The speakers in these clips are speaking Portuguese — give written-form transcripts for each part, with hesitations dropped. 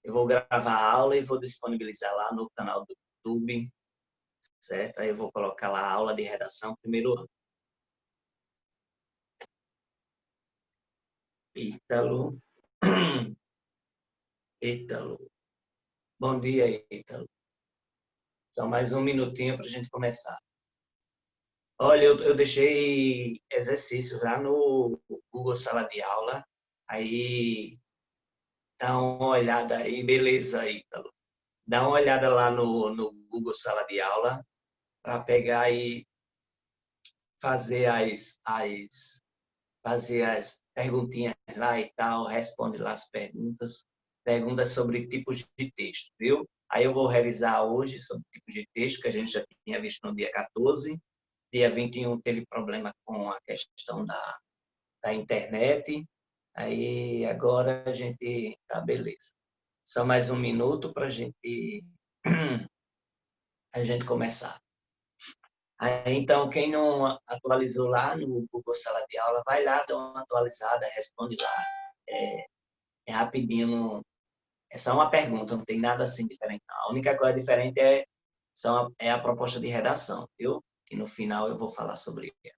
Eu vou gravar a aula e vou disponibilizar lá no canal do YouTube, certo? Aí eu vou colocar lá a aula de redação primeiro ano. Ítalo. Ítalo. Bom dia, Ítalo. Só mais um minutinho para a gente começar. Olha, eu deixei exercícios lá no Google Sala de Aula. Aí, dá uma olhada aí. Beleza, Ítalo. Dá uma olhada lá no Google Sala de Aula para pegar e fazer fazer as perguntinhas lá e tal, responde lá as perguntas. Perguntas sobre tipos de texto, viu? Aí eu vou revisar hoje sobre tipos de texto, que a gente já tinha visto no dia 14. Dia 21 teve problema com a questão da internet. Aí agora a gente tá beleza. Só mais um minuto para a gente começar. Aí, então, quem não atualizou lá no Google Sala de Aula, vai lá, dá uma atualizada, responde lá. É rapidinho, é só uma pergunta, não tem nada assim diferente. A única coisa diferente é a proposta de redação, viu? Que no final eu vou falar sobre ela.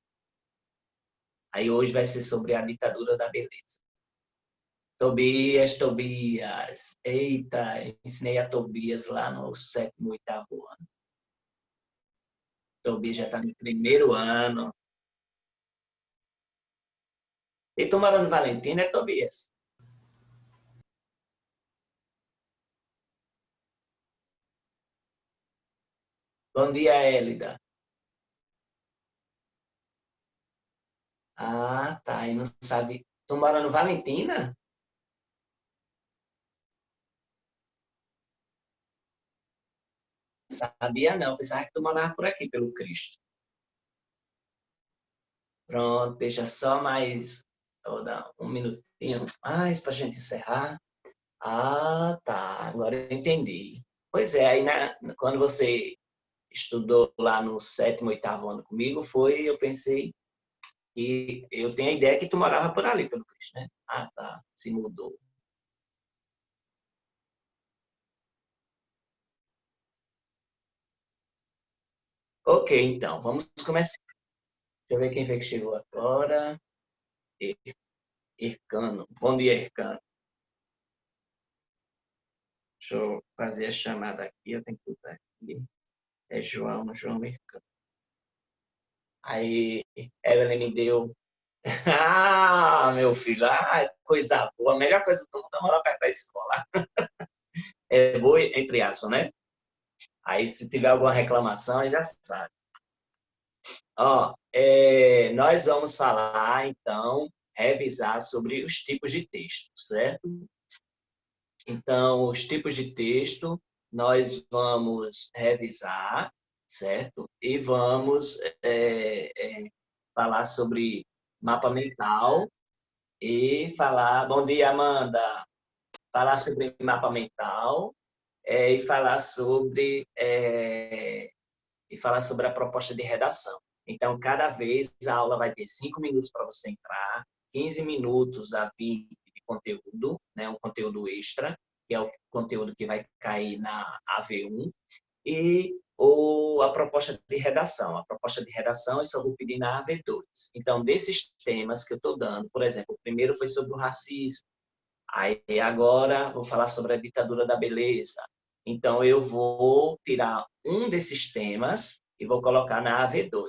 Aí hoje vai ser sobre a ditadura da beleza. Tobias. Eita, ensinei a Tobias lá no 7º, 8º ano. Tobias já está no primeiro ano. E tu morando em Valentina, é Tobias? Bom dia, Hélida. Ah, tá. E não sabe. Tu mora no Valentina? Sabia não. Pensava que tu morava por aqui, pelo Cristo. Pronto, deixa só mais. Vou dar um minutinho mais para a gente encerrar. Ah, tá. Agora eu entendi. Pois é, aí quando você estudou lá no 7º, 8º ano comigo, eu pensei que eu tenho a ideia que tu morava por ali, pelo Cristo, né? Ah, tá. Se mudou. Ok, então, vamos começar. Deixa eu ver quem foi que chegou agora. Ercano. Bom dia, Ercano. Deixa eu fazer a chamada aqui, eu tenho que botar aqui. É João Ercano. Aí, Evelyn me deu. Ah, meu filho, coisa boa. A melhor coisa do mundo é morar perto da escola. É boa, entre aspas, né? Aí, se tiver alguma reclamação, já sabe. Ó, nós vamos falar, então, revisar sobre os tipos de texto, certo? Então, os tipos de texto nós vamos revisar, certo? E vamos falar sobre mapa mental e falar. Bom dia, Amanda. Falar sobre mapa mental e falar sobre a proposta de redação. Então, cada vez a aula vai ter 5 minutos para você entrar, 15 minutos a 20 de conteúdo, né, um conteúdo extra, que é o conteúdo que vai cair na AV1, e a proposta de redação. A proposta de redação eu só vou pedir na AV2. Então, desses temas que eu estou dando, por exemplo, o primeiro foi sobre o racismo, aí agora vou falar sobre a ditadura da beleza. Então, eu vou tirar um desses temas e vou colocar na AV2,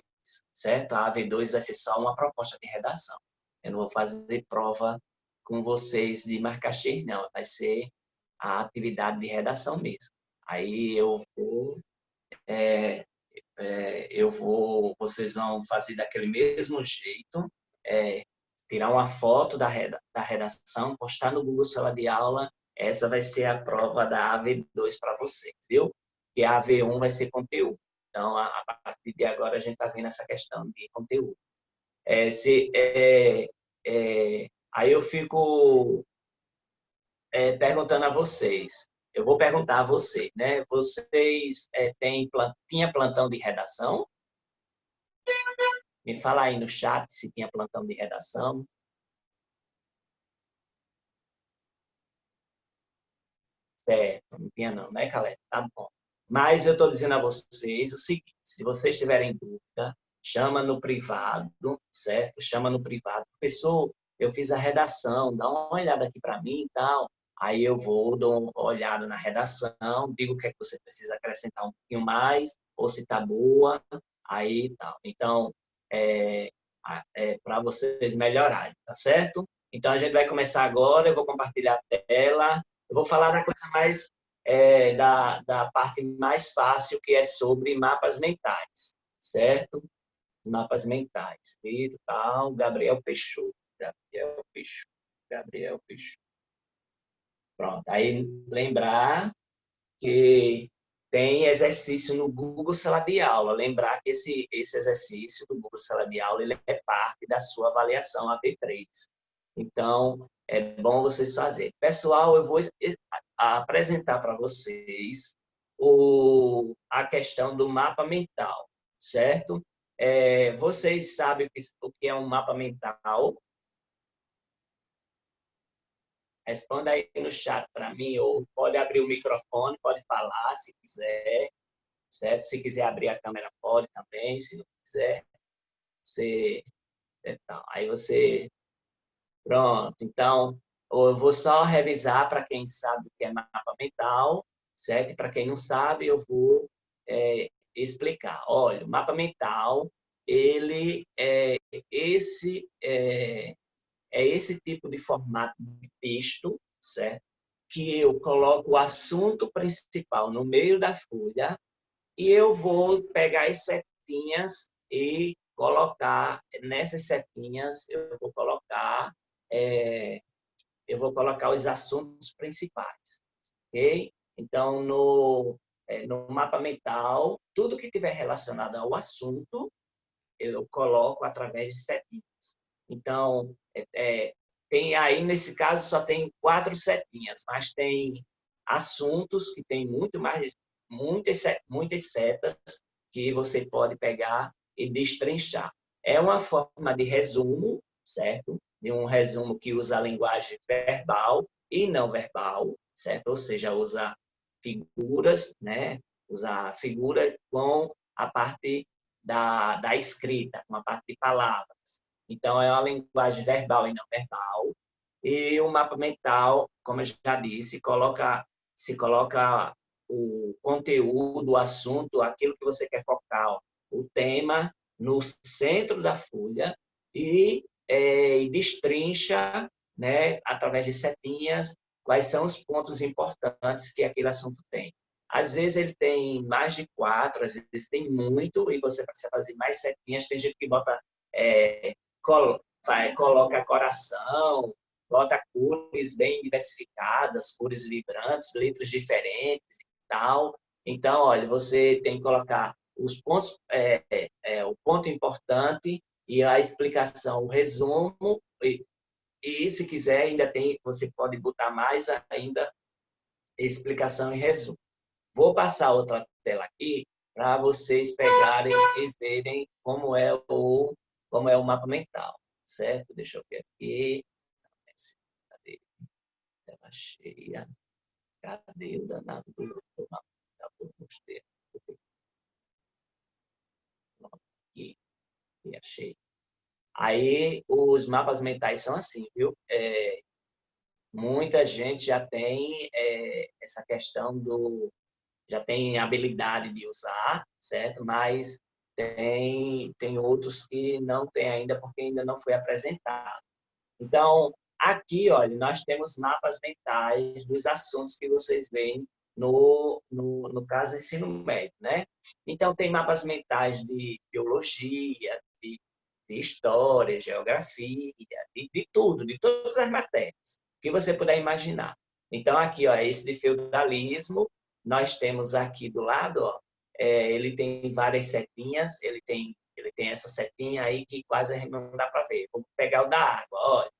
certo? A AV2 vai ser só uma proposta de redação. Eu não vou fazer prova com vocês de marca-x, não. Vai ser a atividade de redação mesmo. Aí é, vocês vão fazer daquele mesmo jeito, é, tirar uma foto da redação, postar no Google Sala de Aula. Essa vai ser a prova da AV2 para vocês, viu? E a AV1 vai ser conteúdo. Então, a partir de agora, a gente está vendo essa questão de conteúdo. Aí eu fico perguntando a vocês. Eu vou perguntar a vocês, né? Vocês tinha plantão de redação? Me fala aí no chat se tinha plantão de redação. Certo, não tinha não, né, Caleb? Tá bom. Mas eu estou dizendo a vocês o seguinte, se vocês tiverem dúvida, chama no privado, certo? Chama no privado. Professor, eu fiz a redação, dá uma olhada aqui para mim e tal. Aí eu vou, dou uma olhada na redação, digo o que é que você precisa acrescentar um pouquinho mais, ou se está boa, aí tal. Então, é, para vocês melhorarem, tá certo? Então, a gente vai começar agora, eu vou compartilhar a tela. Eu vou falar da coisa mais, da parte mais fácil, que é sobre mapas mentais, certo? Mapas mentais. E tal, Gabriel Peixoto. Gabriel Peixoto. Gabriel Peixoto. Pronto. Aí, lembrar que tem exercício no Google Sala de Aula. Lembrar que esse exercício do Google Sala de Aula ele é parte da sua avaliação AV3. Então, é bom vocês fazerem. Pessoal, eu vou apresentar para vocês a questão do mapa mental, certo? Vocês sabem o que é um mapa mental? Responda aí no chat para mim, ou pode abrir o microfone, pode falar se quiser, certo? Se quiser abrir a câmera, pode também, se não quiser, você... Então, aí você... Pronto, então, eu vou só revisar para quem sabe o que é mapa mental, certo? E para quem não sabe, eu vou explicar. Olha, o mapa mental, ele é esse tipo de formato de texto, certo? Que eu coloco o assunto principal no meio da folha e eu vou pegar as setinhas e colocar nessas setinhas é, eu vou colocar os assuntos principais, ok? Então no mapa mental tudo que tiver relacionado ao assunto eu coloco através de setinhas. Então, tem aí, nesse caso, só tem 4 setinhas, mas tem assuntos que tem muito mais, muitas setas que você pode pegar e destrinchar. É uma forma de resumo, certo? De um resumo que usa a linguagem verbal e não verbal, certo? Ou seja, usa figuras, né? Usa a figura com a parte da escrita, com a parte de palavras. Então, é uma linguagem verbal e não verbal. E o mapa mental, como eu já disse, se coloca o conteúdo, o assunto, aquilo que você quer focar, o tema, no centro da folha e destrincha, né, através de setinhas, quais são os pontos importantes que aquele assunto tem. Às vezes ele tem mais de 4, às vezes tem muito, e você precisa fazer mais setinhas. Tem gente que bota, coloca coração, bota cores bem diversificadas, cores vibrantes, letras diferentes e tal. Então, olha, você tem que colocar os pontos, o ponto importante e a explicação, o resumo, e se quiser, ainda tem, você pode botar mais ainda explicação e resumo. Vou passar outra tela aqui para vocês pegarem e verem como é o mapa mental, certo? Deixa eu ver aqui. Cadê? Tela cheia. Cadê o danado do mapa mental? Mostrei aqui. E achei. Aí, os mapas mentais são assim, viu? Muita gente já tem essa questão já tem habilidade de usar, certo? Mas tem outros que não tem ainda porque ainda não foi apresentado. Então, aqui, olha, nós temos mapas mentais dos assuntos que vocês veem no caso, ensino médio, né? Então, tem mapas mentais de biologia, de história, geografia, de tudo, de todas as matérias que você puder imaginar. Então, aqui, ó, esse de feudalismo, nós temos aqui do lado, ó, ele tem várias setinhas, ele tem essa setinha aí que quase não dá para ver. Vamos pegar o da água, olha.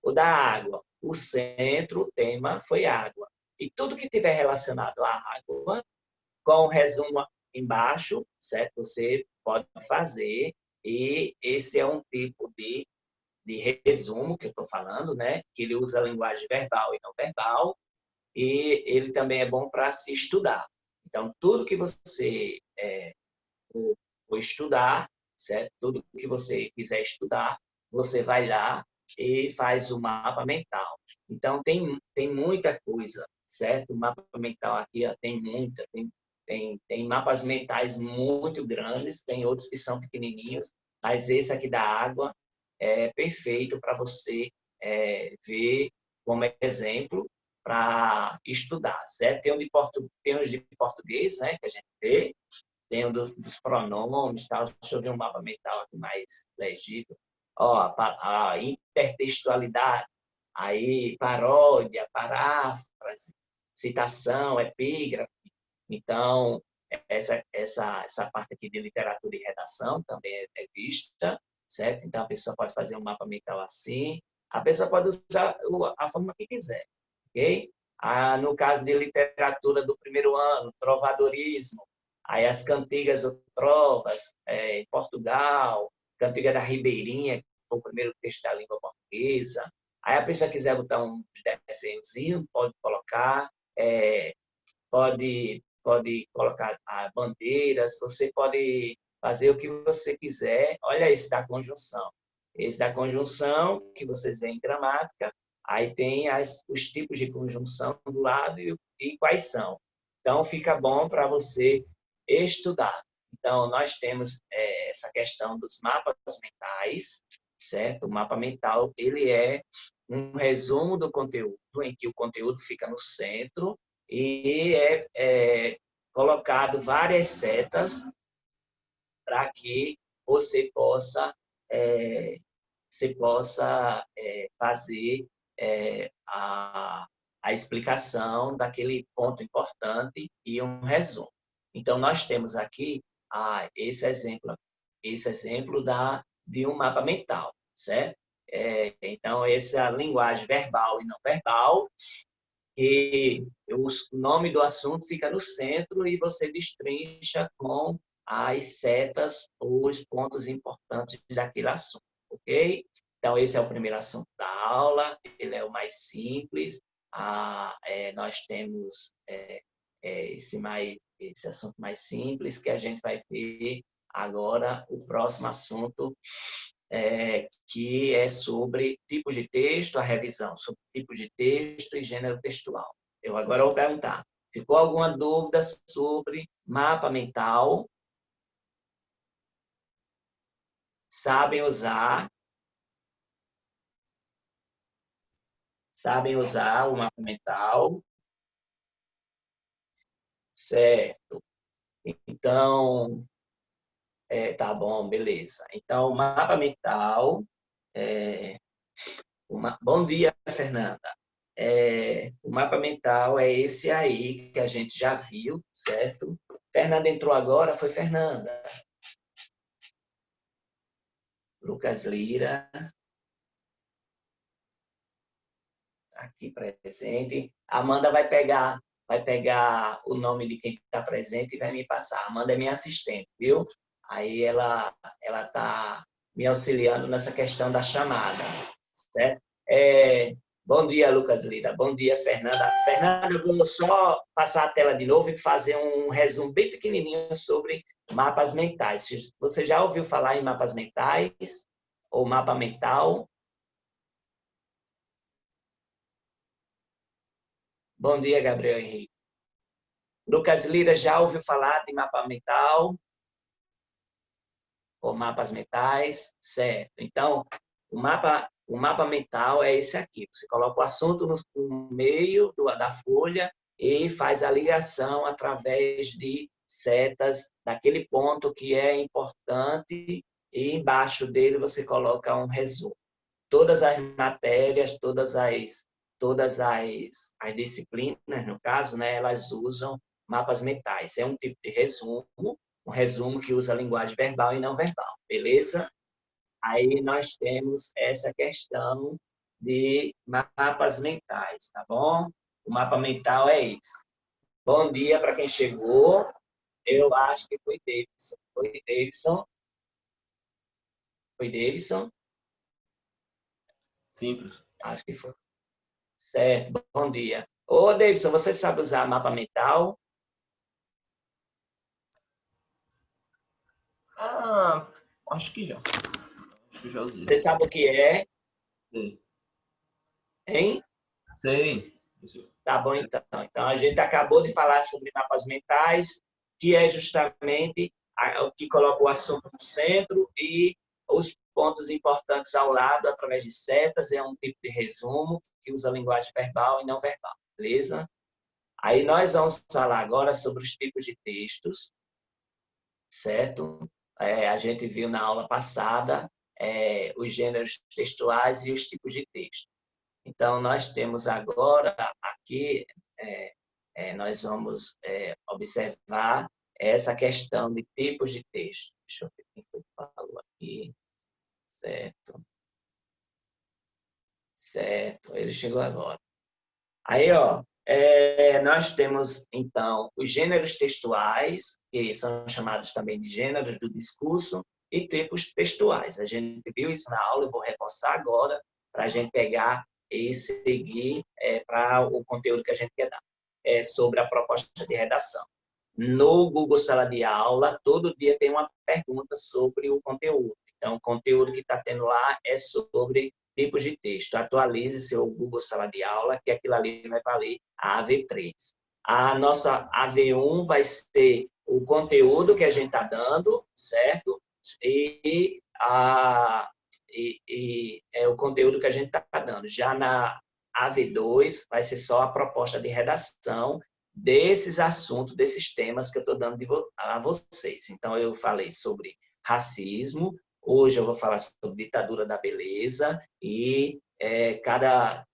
O da água, o centro, o tema foi água. E tudo que tiver relacionado à água, com o resumo embaixo, certo? Você pode fazer. E esse é um tipo de resumo que eu estou falando, né? Que ele usa a linguagem verbal e não verbal. e ele também é bom para se estudar. Então, tudo que você for estudar, certo? Tudo que você quiser estudar, você vai lá e faz o mapa mental. Então, tem muita coisa, certo? O mapa mental aqui ó, tem muita, tem mapas mentais muito grandes, tem outros que são pequenininhos, mas esse aqui da água é perfeito para você ver como exemplo para estudar, certo? Tem os de português, né, que a gente vê, tem o dos pronomes, tal. Deixa eu ver um mapa mental aqui mais legível. Ó, a intertextualidade, aí paródia, paráfrase, citação, epígrafe. Então, essa parte aqui de literatura e redação também é vista, certo? Então, a pessoa pode fazer um mapa mental assim. A pessoa pode usar a forma que quiser, ok? No caso de literatura do primeiro ano, trovadorismo, aí as cantigas ou trovas em Portugal, cantiga da Ribeirinha, que foi o primeiro texto da língua portuguesa. Aí a pessoa quiser botar um desenhozinho, pode colocar. Pode colocar bandeiras, você pode fazer o que você quiser. Olha esse da conjunção. Esse da conjunção, que vocês veem em gramática, aí tem os tipos de conjunção do lado e quais são. Então, fica bom para você estudar. Então, nós temos essa questão dos mapas mentais, certo? O mapa mental, ele é um resumo do conteúdo, em que o conteúdo fica no centro e é colocado várias setas para que você possa, fazer a explicação daquele ponto importante e um resumo. Então, nós temos aqui esse exemplo de um mapa mental, certo? Então, essa linguagem verbal e não verbal, que o nome do assunto fica no centro e você destrincha com as setas ou os pontos importantes daquele assunto, ok? Então, esse é o primeiro assunto da aula, ele é o mais simples. Nós temos esse assunto mais simples que a gente vai ver agora, o próximo assunto, que é sobre tipos de texto, a revisão sobre tipos de texto e gênero textual. Eu agora vou perguntar, ficou alguma dúvida sobre mapa mental? Sabem usar? Sabem usar o mapa mental? Certo. Então, tá bom, beleza. Então, o mapa mental... Bom dia, Fernanda. O mapa mental é esse aí que a gente já viu, certo? Fernanda entrou agora, foi Fernanda. Lucas Lira, aqui presente. Amanda vai pegar o nome de quem está presente e vai me passar. Amanda é minha assistente, viu? Aí ela está me auxiliando nessa questão da chamada, certo? Bom dia, Lucas Lira. Bom dia, Fernanda. Fernanda, eu vou só passar a tela de novo e fazer um resumo bem pequenininho sobre mapas mentais. Você já ouviu falar em mapas mentais ou mapa mental? Bom dia, Gabriel Henrique. Lucas Lira, já ouviu falar de mapa mental ou mapas mentais? Certo. Então, o mapa mental é esse aqui. Você coloca o assunto no meio da folha e faz a ligação através de setas daquele ponto que é importante e embaixo dele você coloca um resumo. Todas as matérias, todas as disciplinas, no caso, né, elas usam mapas mentais. É um tipo de resumo, um resumo que usa linguagem verbal e não verbal, beleza? Aí nós temos essa questão de mapas mentais, tá bom? O mapa mental é isso. Bom dia para quem chegou. Eu acho que foi Davidson. Foi Davidson? Foi Davidson? Simples. Acho que foi. Certo, bom dia. Ô, Davidson, você sabe usar mapa mental? Ah, acho que já. Acho que já usei. Você sabe o que é, Sei. hein? Sei. Tá bom, então. Então, a gente acabou de falar sobre mapas mentais, que é justamente o que coloca o assunto no centro e os pontos importantes ao lado, através de setas, é um tipo de resumo que usa linguagem verbal e não verbal, beleza? Aí nós vamos falar agora sobre os tipos de textos, certo? A gente viu na aula passada os gêneros textuais e os tipos de texto. Então, nós temos agora aqui, nós vamos observar essa questão de tipos de texto. Deixa eu ver quem foi que falou aqui. Certo, certo, ele chegou agora. Aí, ó, nós temos, então, os gêneros textuais, que são chamados também de gêneros do discurso, e tipos textuais. A gente viu isso na aula, eu vou reforçar agora, para a gente pegar e seguir para o conteúdo que a gente quer dar. É sobre a proposta de redação. No Google Sala de Aula, todo dia tem uma pergunta sobre o conteúdo. Então, o conteúdo que está tendo lá é sobre tipos de texto. Atualize seu Google Sala de Aula, que aquilo ali vai valer a AV3. A nossa AV1 vai ser o conteúdo que a gente está dando, certo? E é o conteúdo que a gente está dando. Já na AV2 vai ser só a proposta de redação desses assuntos, desses temas que eu estou dando a vocês. Então, eu falei sobre racismo, hoje eu vou falar sobre ditadura da beleza e cada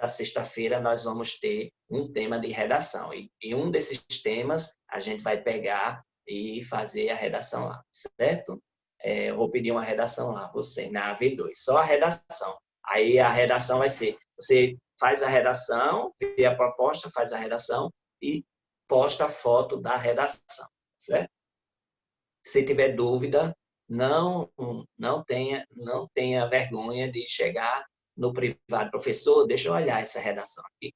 sexta-feira nós vamos ter um tema de redação. E um desses temas a gente vai pegar e fazer a redação lá, certo? Eu vou pedir uma redação lá, você, na AV2, só a redação. Aí a redação vai ser, você faz a redação, vê a proposta, faz a redação e posta a foto da redação, certo? Se tiver dúvida, não tenha vergonha de chegar no privado, professor, deixa eu olhar essa redação aqui.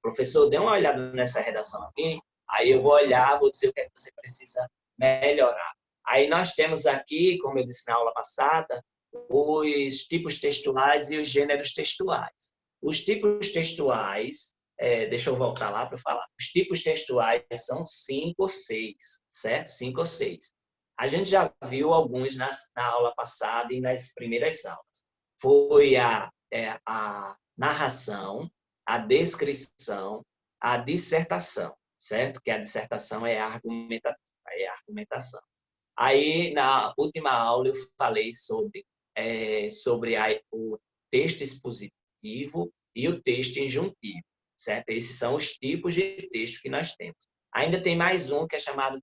Professor, dê uma olhada nessa redação aqui, aí eu vou olhar, vou dizer o que é que você precisa melhorar. Aí nós temos aqui, como eu disse na aula passada, os tipos textuais e os gêneros textuais. Os tipos textuais, deixa eu voltar lá para falar. Os tipos textuais são 5 ou 6, certo? 5 ou 6. A gente já viu alguns na aula passada e nas primeiras aulas. Foi a narração, a descrição, a dissertação, certo? Que a dissertação é a argumentação. Aí, na última aula, eu falei sobre o texto expositivo e o texto injuntivo, certo? Esses são os tipos de texto que nós temos. Ainda tem mais um que é chamado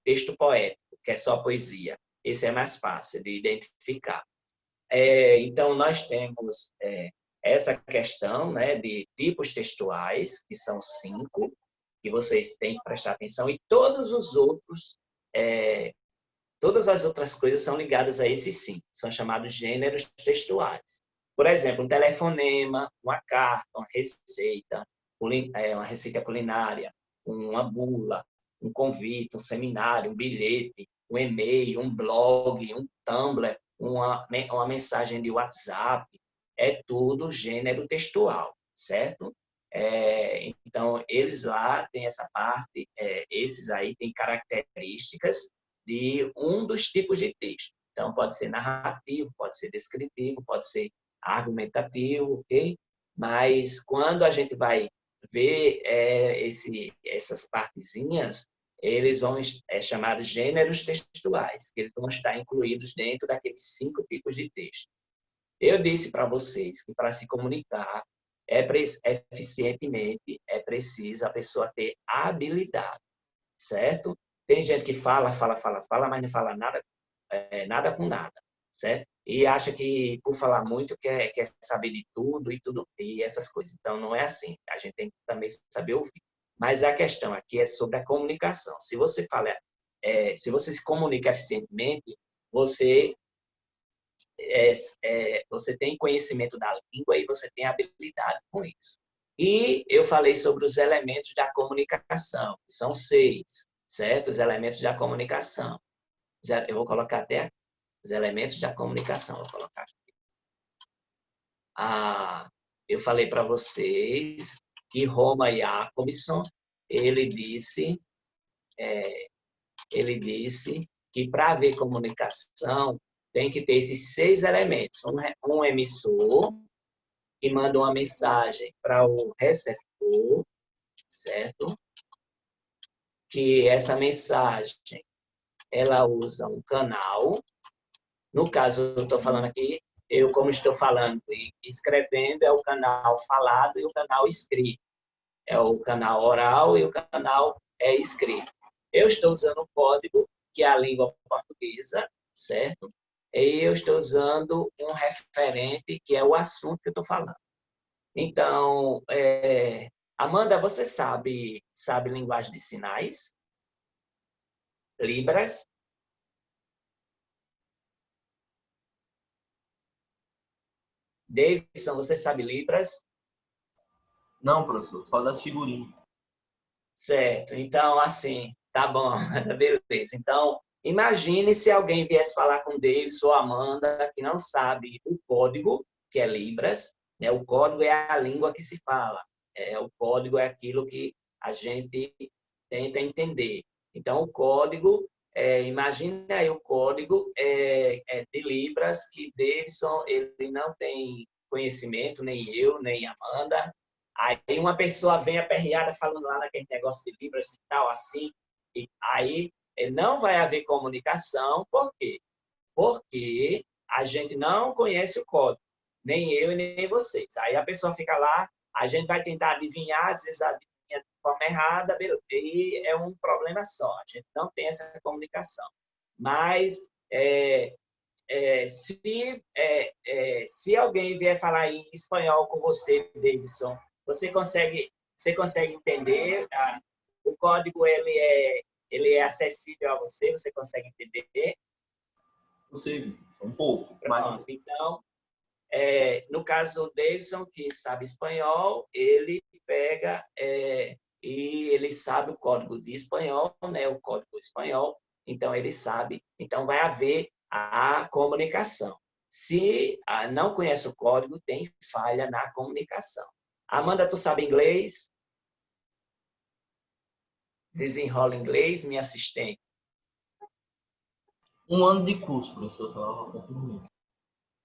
texto poético, que é só poesia. Esse é mais fácil de identificar. Então, nós temos essa questão, né, de tipos textuais, que são 5, que vocês têm que prestar atenção, e todas as outras coisas são ligadas a esses 5, são chamados gêneros textuais. Por exemplo, um telefonema, uma carta, uma receita culinária, uma bula, um convite, um seminário, um bilhete, um e-mail, um blog, um Tumblr, uma mensagem de WhatsApp, é tudo gênero textual, certo? Então, eles lá têm essa parte, esses aí têm características de um dos tipos de texto. Então, pode ser narrativo, pode ser descritivo, pode ser argumentativo, ok? Mas quando a gente vai ver essas partezinhas, eles vão chamar de gêneros textuais, que eles vão estar incluídos dentro daqueles 5 tipos de texto. Eu disse para vocês que para se comunicar eficientemente é preciso a pessoa ter habilidade, certo? Tem gente que fala, mas não fala nada com nada, certo? E acha que por falar muito quer saber de tudo e essas coisas. Então não é assim. A gente tem que também saber ouvir. Mas a questão aqui é sobre a comunicação. Se você se comunica eficientemente, você você tem conhecimento da língua e você tem habilidade com isso. E eu falei sobre os elementos da comunicação, que são 6, certo? Os elementos da comunicação. Eu vou colocar até aqui, os elementos da comunicação. Vou colocar aqui. Eu falei para vocês que Roma Jacobson, ele disse que para haver comunicação tem que ter esses 6 elementos. Um emissor, que manda uma mensagem para o receptor, certo? Que essa mensagem, ela usa um canal. No caso, eu estou falando aqui, como estou falando e escrevendo, é o canal falado e o canal escrito. É o canal oral e o canal escrito. Eu estou usando o código, que é a língua portuguesa, certo? E eu estou usando um referente, que é o assunto que eu estou falando. Então, Amanda, você sabe linguagem de sinais? Libras? Davidson, você sabe Libras? Não, professor, só das figurinhas. Certo. Então, assim, tá bom, beleza. Então, imagine se alguém viesse falar com Davidson ou Amanda que não sabe o código, que é Libras, né? O código é a língua que se fala. O código é aquilo que a gente tenta entender. Então, o código, imagine aí o código de Libras que Davidson ele não tem conhecimento, nem eu, nem Amanda. Aí uma pessoa vem aperreada falando lá naquele negócio de Libras e tal, assim, e aí não vai haver comunicação. Por quê? Porque a gente não conhece o código, nem eu e nem vocês. Aí a pessoa fica lá, a gente vai tentar adivinhar, às vezes adivinha de forma errada, e é um problema só. A gente não tem essa comunicação. Mas se alguém vier falar em espanhol com você, Davidson, você consegue entender? O código ele é acessível a você, você consegue entender? Consigo, um pouco. Mas... Então, no caso do Davidson, que sabe espanhol, ele pega e ele sabe o código de espanhol, né? O código espanhol, então ele sabe. Então, vai haver a comunicação. Se não conhece o código, tem falha na comunicação. Amanda, tu sabe inglês? Desenrola inglês, minha assistente. Um ano de curso, professor.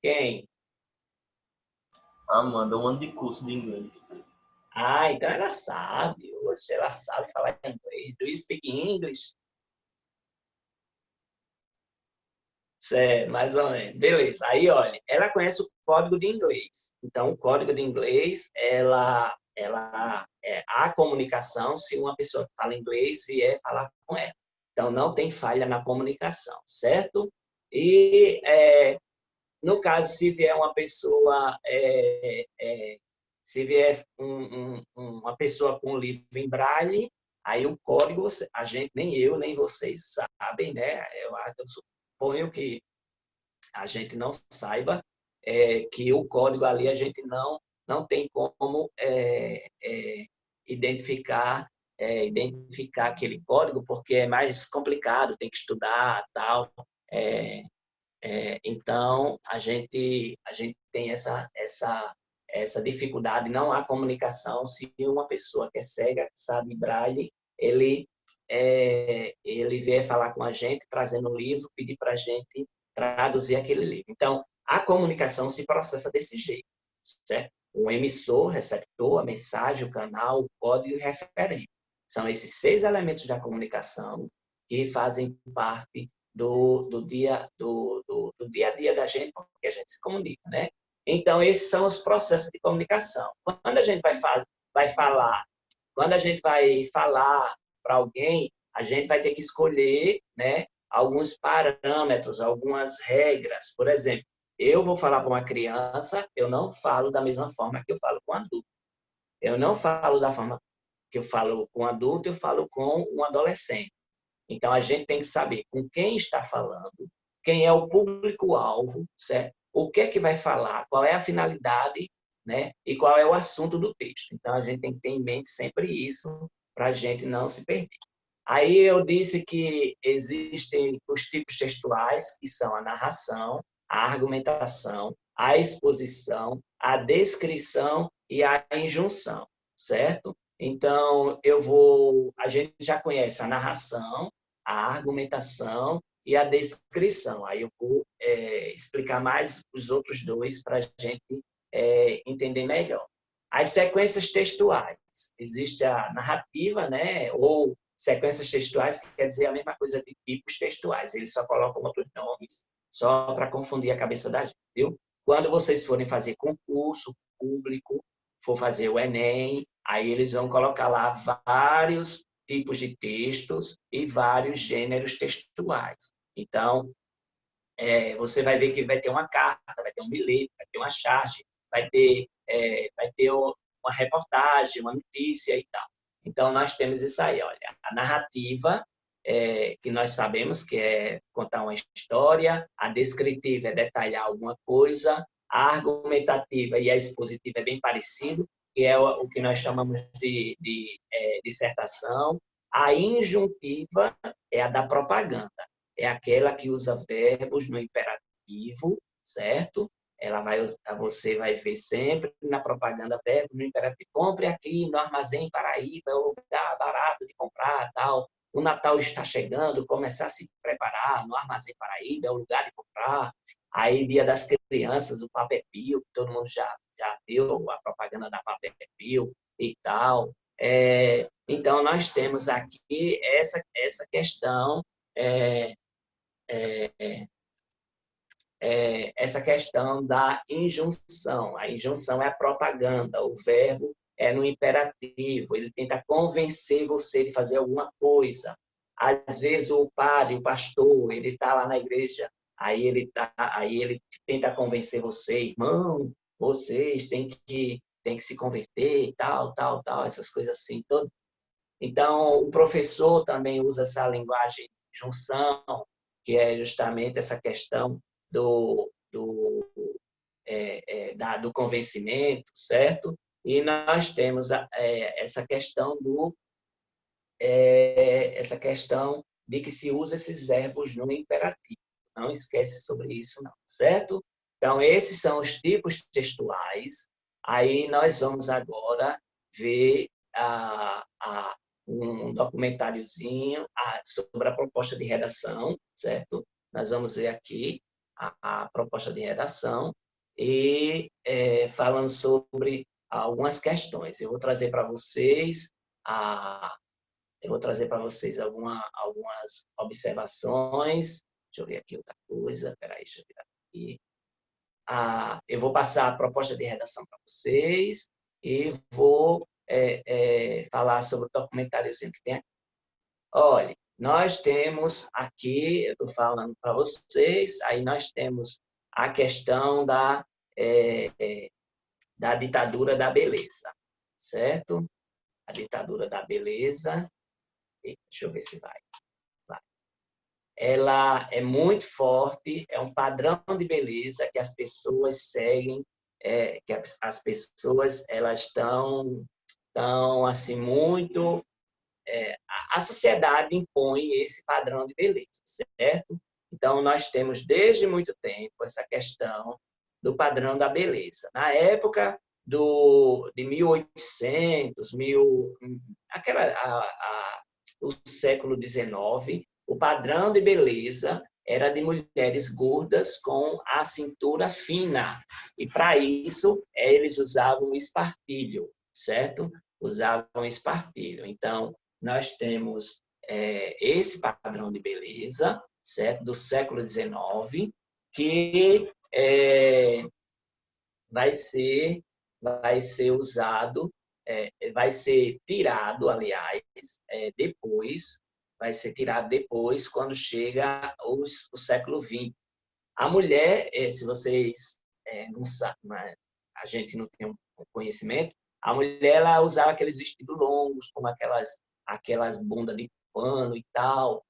Quem? Amanda, um ano de curso de inglês. Então ela sabe. Oxe, ela sabe falar inglês. Do you speak English? Certo, mais ou menos. Beleza. Aí, olha, ela conhece o código de inglês. Então, o código de inglês, ela a comunicação se uma pessoa que fala inglês vier falar com ela. Então, não tem falha na comunicação, certo? E, no caso, se vier uma pessoa, se vier uma pessoa com o livro em braille, aí o código, a gente, nem eu, nem vocês sabem, né? Eu suponho que a gente não saiba que o código ali a gente não tem como identificar aquele código, porque é mais complicado, tem que estudar, tal. Então, a gente tem essa dificuldade, não há comunicação. Se uma pessoa que é cega, sabe braille, ele vier falar com a gente, trazendo um livro, pedir para a gente traduzir aquele livro. Então, a comunicação se processa desse jeito, certo? O emissor, receptor, a mensagem, o canal, o código e o referente. São esses 6 elementos da comunicação que fazem parte do dia a dia da gente, porque a gente se comunica, né? Então, esses são os processos de comunicação. Quando a gente vai falar para alguém, a gente vai ter que escolher, né, alguns parâmetros, algumas regras. Por exemplo, eu vou falar para uma criança, eu não falo da mesma forma que eu falo com um adulto. Eu não falo da forma que eu falo com um adulto, eu falo com um adolescente. Então, a gente tem que saber com quem está falando, quem é o público-alvo, certo? O que é que vai falar, qual é a finalidade né? E qual é o assunto do texto. Então, a gente tem que ter em mente sempre isso para a gente não se perder. Aí eu disse que existem os tipos textuais, que são a narração, a argumentação, a exposição, a descrição e a injunção, certo? Então, a gente já conhece a narração, a argumentação e a descrição. Aí eu vou explicar mais os outros dois para a gente entender melhor. As sequências textuais. Existe a narrativa, né? Ou sequências textuais, que quer dizer a mesma coisa de tipos textuais. Eles só colocam outros nomes, só para confundir a cabeça da gente, viu? Quando vocês forem fazer concurso público, for fazer o Enem, aí eles vão colocar lá vários tipos de textos e vários gêneros textuais. Então, você vai ver que vai ter uma carta, vai ter um bilhete, vai ter uma charge, vai ter uma reportagem, uma notícia e tal. Então, nós temos isso aí, olha, a narrativa, que nós sabemos que é contar uma história, a descritiva é detalhar alguma coisa, a argumentativa e a expositiva é bem parecido, que é o que nós chamamos de dissertação. A injuntiva é a da propaganda, é aquela que usa verbos no imperativo, certo? Você vai ver sempre na propaganda verbo no imperativo. Compre aqui no Armazém Paraíba, é o lugar barato de comprar, tal. O Natal está chegando, começar a se preparar no Armazém Paraíba, é o lugar de comprar. Aí, Dia das Crianças, o Papel Pio, todo mundo já viu a propaganda da Papel Pio e tal. Então, nós temos aqui essa questão é, essa questão da injunção. A injunção é a propaganda, o verbo é no imperativo, ele tenta convencer você de fazer alguma coisa. Às vezes o padre, o pastor, ele está lá na igreja, aí ele tenta convencer você, irmão, vocês têm que se converter, tal, essas coisas assim. Então, o professor também usa essa linguagem de junção, que é justamente essa questão do convencimento, certo? E nós temos essa questão de que se usa esses verbos no imperativo. Não esquece sobre isso, não, certo? Então, esses são os tipos textuais. Aí nós vamos agora ver um documentáriozinho sobre a proposta de redação, certo? Nós vamos ver aqui a proposta de redação e falando sobre algumas questões. Eu vou trazer para vocês algumas observações. Deixa eu ver aqui outra coisa. Peraí, deixa eu virar aqui. Eu vou passar a proposta de redação para vocês e vou falar sobre o documentáriozinho que tem aqui. Olha, nós temos aqui, eu estou falando para vocês, aí nós temos a questão da ditadura da beleza, certo? A ditadura da beleza. Deixa eu ver se vai. Ela é muito forte, é um padrão de beleza que as pessoas seguem, que as pessoas elas estão assim muito a sociedade impõe esse padrão de beleza, certo? Então nós temos desde muito tempo essa questão do padrão da beleza. Na época de 1800, o século XIX, o padrão de beleza era de mulheres gordas com a cintura fina. E, para isso, eles usavam espartilho, certo? Usavam espartilho. Então, nós temos esse padrão de beleza, certo? Do século XIX, que vai ser usado, vai ser tirado, aliás, depois, vai ser tirado depois, quando chega o século XX. A mulher, se vocês não sabem, a gente não tem um conhecimento, a mulher ela usava aqueles vestidos longos, com aquelas bundas de pano e tal.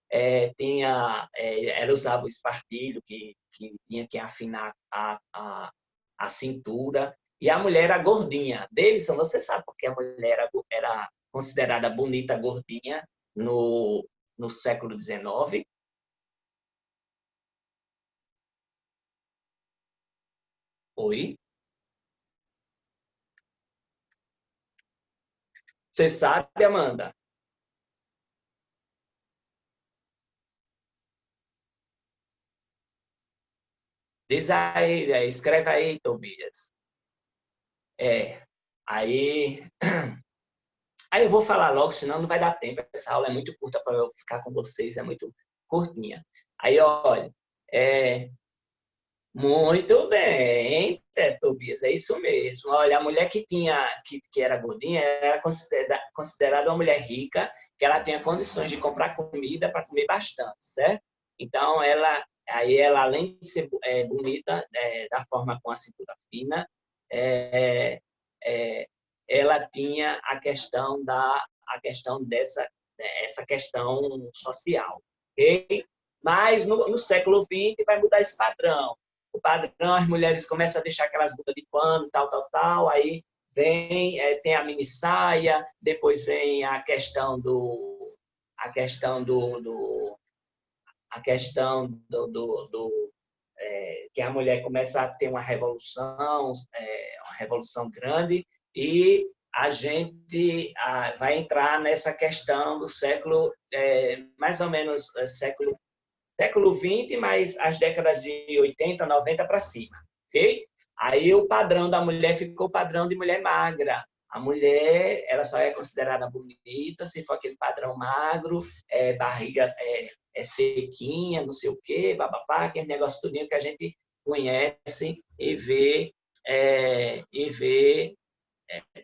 Ela usava o espartilho, que tinha que afinar a a cintura. E a mulher era gordinha. Davidson, você sabe por que a mulher era considerada bonita gordinha no século XIX? Oi? Você sabe, Amanda? Diz aí, escreve aí, Tobias. É, aí, aí eu vou falar logo, senão não vai dar tempo. Essa aula é muito curta para eu ficar com vocês, é muito curtinha. Aí, olha, é, muito bem, Tobias, é isso mesmo. Olha, a mulher que era gordinha era considerada uma mulher rica, que ela tinha condições de comprar comida para comer bastante, certo? Então, ela além de ser bonita, da forma com a cintura fina, é, é, ela tinha a questão essa questão social, ok? Mas no século XX vai mudar esse padrão. O padrão, as mulheres começam a deixar aquelas blusas de pano, tal, aí vem, tem a mini saia, depois vem a questão que a mulher começa a ter uma revolução grande, e a gente vai entrar nessa questão do século, mais ou menos século XX, mas as décadas de 80, 90 para cima, ok? Aí o padrão da mulher ficou o padrão de mulher magra. A mulher, ela só é considerada bonita se for aquele padrão magro, barriga sequinha, não sei o quê, bababá, aquele negócio tudinho que a gente conhece e vê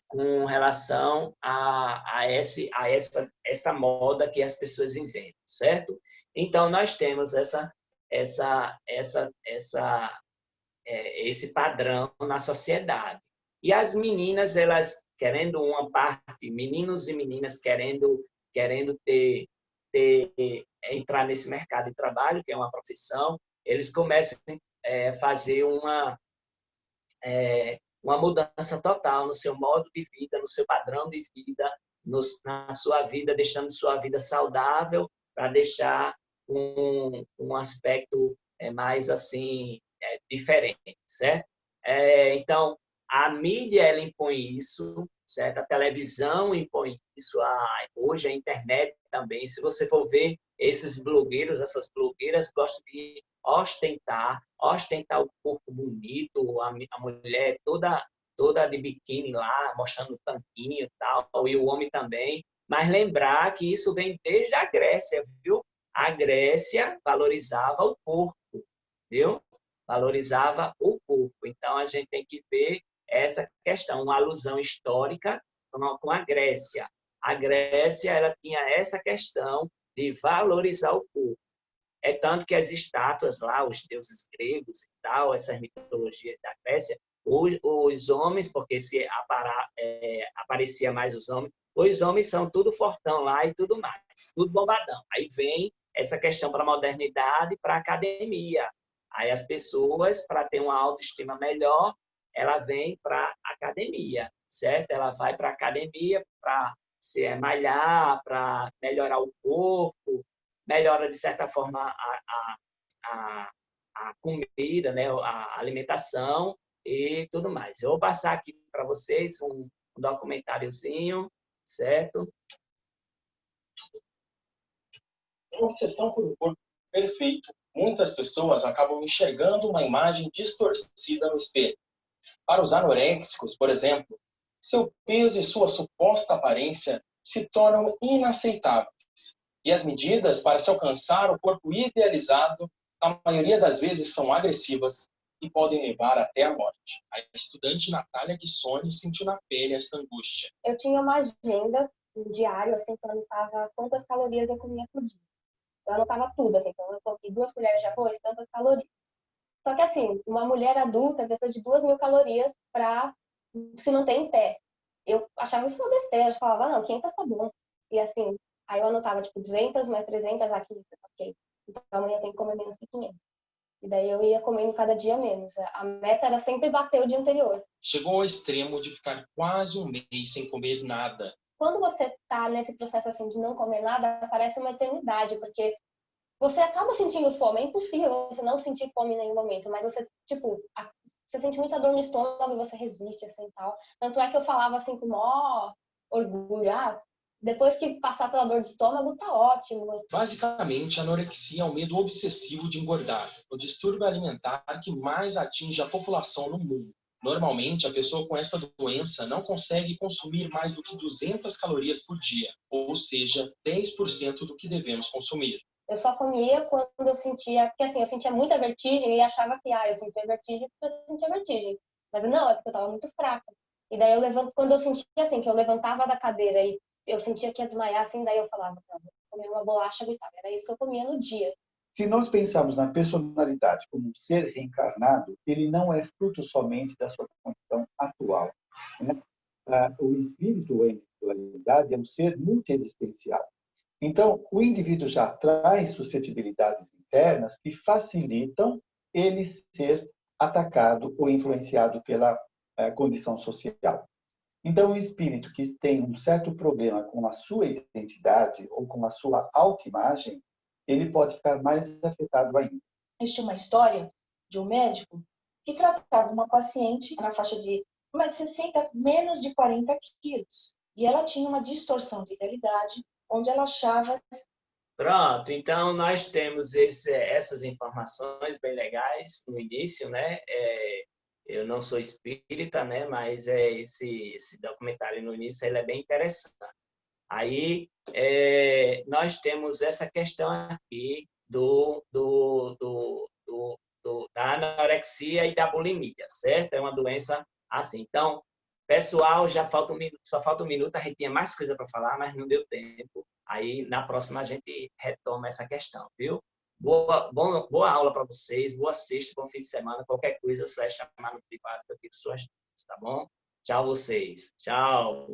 com relação essa moda que as pessoas inventam, certo? Então, nós temos esse padrão na sociedade. E as meninas, elas querendo uma parte, meninos e meninas querendo entrar nesse mercado de trabalho, que é uma profissão, eles começam a fazer uma mudança total no seu modo de vida, no seu padrão de vida, na sua vida, deixando sua vida saudável para deixar um aspecto mais assim diferente, certo? Então, a mídia ela impõe isso, certo? A televisão impõe isso, hoje a internet também. Se você for ver esses blogueiros, essas blogueiras gostam de ostentar o corpo bonito, a mulher toda de biquíni lá, mostrando o tanquinho e tal, e o homem também. Mas lembrar que isso vem desde a Grécia, viu? A Grécia valorizava o corpo, viu? Valorizava o corpo. Então, a gente tem que ver essa questão, uma alusão histórica com a Grécia. A Grécia ela tinha essa questão de valorizar o corpo. É tanto que as estátuas lá, os deuses gregos e tal, essas mitologias da Grécia, os homens, porque aparecia mais os homens são tudo fortão lá e tudo mais, tudo bombadão. Aí vem essa questão para a modernidade, para a academia. Aí as pessoas, para ter uma autoestima melhor, ela vem para a academia, certo? Ela vai para a academia para se malhar, para melhorar o corpo, melhora, de certa forma, a, a comida, né? A alimentação e tudo mais. Eu vou passar aqui para vocês um documentáriozinho, certo? Em obsessão por um corpo perfeito, muitas pessoas acabam enxergando uma imagem distorcida no espelho. Para os anoréxicos, por exemplo, seu peso e sua suposta aparência se tornam inaceitáveis. E as medidas para se alcançar o corpo idealizado, na maioria das vezes, são agressivas e podem levar até a morte. A estudante Natália Guissoni sentiu na pele esta angústia. Eu tinha uma agenda, um diário, assim, que eu anotava quantas calorias eu comia por dia. Eu anotava tudo, assim, então eu coloquei 2 colheres de arroz, tantas calorias. Só que, assim, uma mulher adulta precisa de 2.000 calorias para se manter em pé. Eu achava isso uma besteira, eu falava, não, 500 tá bom. E, assim, aí eu anotava, tipo, 200 mais 300, 500, ok. Então, amanhã eu tenho que comer menos que 500. E daí eu ia comendo cada dia menos. A meta era sempre bater o dia anterior. Chegou ao extremo de ficar quase um mês sem comer nada. Quando você está nesse processo assim de não comer nada, parece uma eternidade, porque você acaba sentindo fome. É impossível você não sentir fome em nenhum momento, mas você, tipo, você sente muita dor no estômago e você resiste, assim, tal. Tanto é que eu falava, assim, com o maior orgulho, depois que passar pela dor de estômago, tá ótimo. Basicamente, a anorexia é o medo obsessivo de engordar, o distúrbio alimentar que mais atinge a população no mundo. Normalmente, a pessoa com esta doença não consegue consumir mais do que 200 calorias por dia, ou seja, 10% do que devemos consumir. Eu só comia quando eu sentia, porque assim, eu sentia muita vertigem e achava que, eu sentia vertigem porque eu sentia vertigem. Mas não, é porque eu estava muito fraca. E daí quando eu sentia assim, que eu levantava da cadeira e eu sentia que ia desmaiar, assim, daí eu falava, não, vou comer uma bolacha Gustavo. Era isso que eu comia no dia. Se nós pensarmos na personalidade como um ser reencarnado, ele não é fruto somente da sua condição atual, né? O espírito, a individualidade, é um ser multiexistencial. Então, o indivíduo já traz suscetibilidades internas que facilitam ele ser atacado ou influenciado pela condição social. Então, o espírito que tem um certo problema com a sua identidade ou com a sua autoimagem, ele pode ficar mais afetado ainda. Existe uma história de um médico que tratava uma paciente na faixa de 1,60 m, menos de 40 quilos. E ela tinha uma distorção de realidade, onde ela achava... Pronto, então nós temos essas informações bem legais no início, né? Eu não sou espírita, né? Mas esse documentário no início ele é bem interessante. Aí nós temos essa questão aqui da anorexia e da bulimia, certo? É uma doença assim. Então, pessoal, só falta um minuto, a gente tinha mais coisa para falar, mas não deu tempo. Aí, na próxima, a gente retoma essa questão, viu? Boa aula para vocês, boa sexta, bom fim de semana. Qualquer coisa, você vai chamar no privado, que eu fico suas dúvidas, tá bom? Tchau, vocês. Tchau.